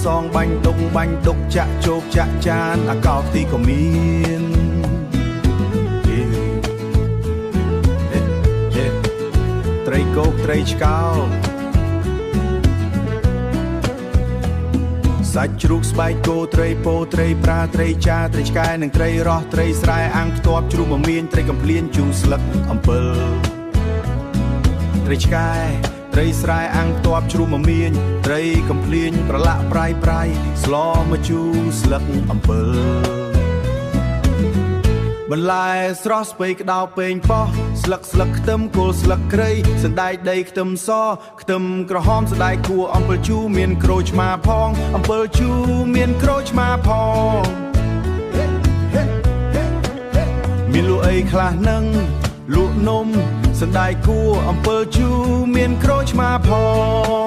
សងបាញ់ដុកចាក់ជោគចាក់ចានអាកោទីក៏មានត្រីគោកត្រីឆ្កោសាច់ជ្រូកស្បែកគោត្រីពោត្រីប្រាត្រីចាត្រីឆ្កែនិងត្រីរស់ត្រីស្រែអាំងខ្ទាប់ជ្រូកមមៀនត្រីកំភ្លៀនជូរស្លឹកអំពិលត្រីឆ្កែត្រីស្រែអាំងខ្ទាប់ជ្រូកមមៀនត្រីកំភ្លៀនប្រឡាក់ប្រៃស្លម្ជូរស្លឹកអំពិលបន្លែស្រស់ស្ពៃក្តោបពេងប៉ោះស្លឹកខ្ទឹមគល់ស្លឹកគ្រៃសណ្តែកដីខ្ទឹមសខ្ទឹមក្រហមសណ្តែកគួរអំពិលជូរមានក្រូចឆ្មាផងអំពិលជូរមានក្រូចឆ្មាផងមានលក់អីខ្លះនឹងលក់នំសណ្តែកគួរអំពិលជូរមានក្រូចឆ្មាផង